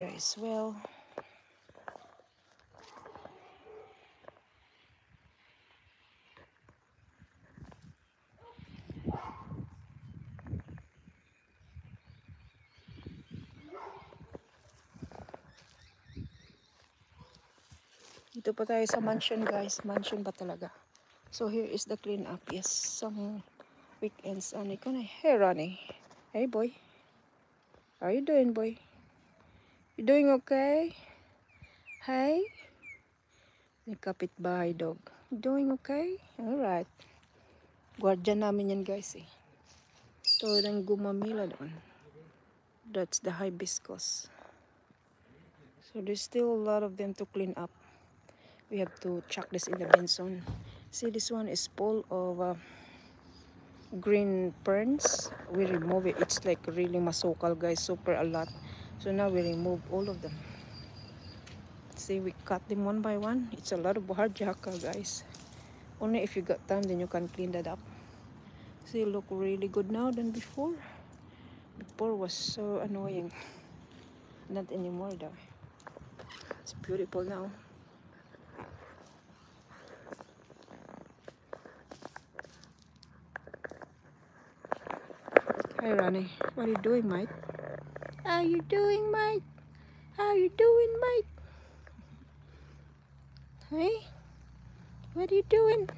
as well. Dito pa tayo sa mansion, guys. Mansion pa talaga. So here is the clean up. Yes, some weekends. Ano ko na? Hey, Ronnie. Hey, boy. How you doing, boy? You doing okay? Hey? May kapitbahay dog. You doing okay? Alright. Guardian namin yan, guys, eh. Ito lang gumamila doon. That's the hibiscus. So there's still a lot of them to clean up. We have to chuck this in the bin soon. See, this one is full of green ferns. We remove it. It's like really masukal, guys, super a lot. So now we remove all of them. See, we cut them one by one. It's a lot of hard jaka, guys. Only if you got time, then you can clean that up. See, look really good now than before. Before was so annoying. Not anymore though. It's beautiful now. Hi, Ronnie. What are you doing, mate? How you doing, mate? How you doing, mate? Hey? What are you doing?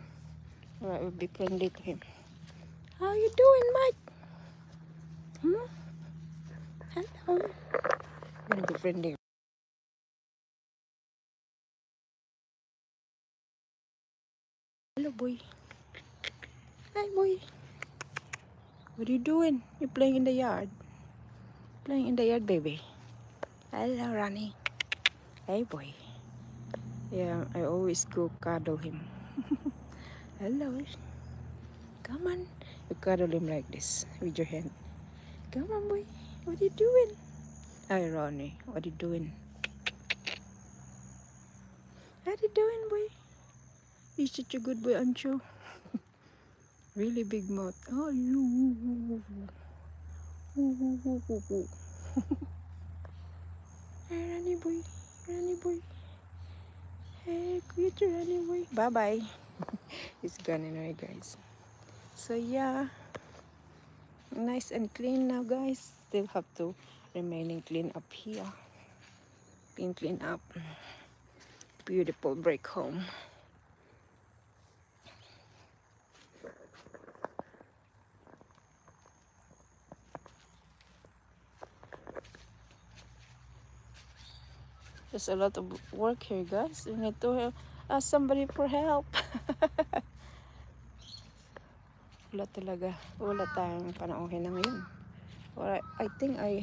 Alright, we'll be friendly to him. How you doing, mate? Hmm? Hello. We're gonna be friendly. Hello, boy. Hi, boy. What are you doing? You playing in the yard? Playing in the yard, baby. Hello, Ronnie. Hey, boy. Yeah, I always go cuddle him. Hello. Come on. You cuddle him like this with your hand. Come on, boy. What are you doing? Hi, Ronnie. What are you doing? What are you doing, boy? You're such a good boy, aren't you? Really big mouth. Oh, you. Hey, Ronnie boy. Ronnie boy. Hey, cute Ronnie boy. Bye-bye. It's gone anyway, guys. So, yeah. Nice and clean now, guys. Still have to remaining clean up here. Clean up. Beautiful break home. There's a lot of work here, guys. We need to ask somebody for help. Wala talaga. Wala tayong panauhin na ngayon. Or I think I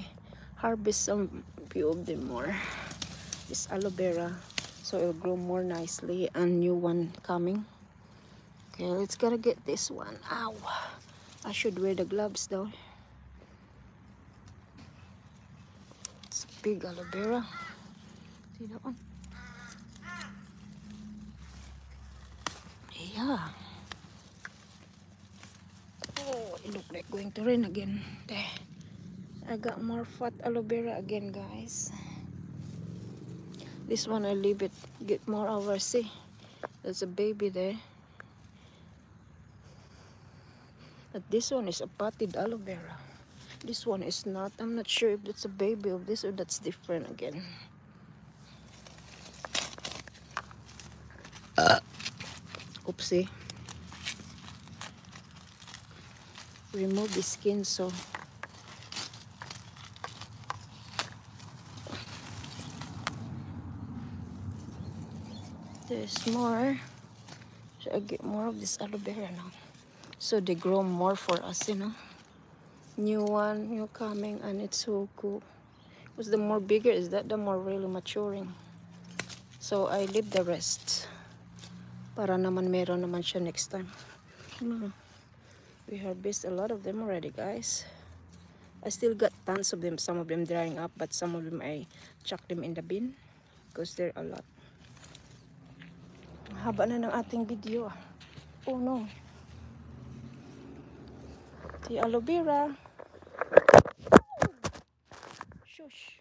harvest some few of them more. This aloe vera. So it'll grow more nicely. A new one coming. Okay, let's gotta get this one. Ow! I should wear the gloves though. It's a big aloe vera. See that one? Yeah. Oh, it look like going to rain again. There. I got more fat aloe vera again, guys. This one I leave it. Get more over. See? There's a baby there. But this one is a potted aloe vera. This one is not. I'm not sure if that's a baby of this or that's different again. Oopsie. Remove the skin so there's more. So I get more of this aloe vera now. So they grow more for us, you know. New one, new coming, and it's so cool. Because the more bigger is that, the more really maturing. So I leave the rest. Para naman meron naman siya next time. We harvest a lot of them already, guys. I still got tons of them. Some of them drying up, but some of them I chuck them in the bin. Because there are a lot. Haba na ng ating video. Oh no. The aloe vera. Shush.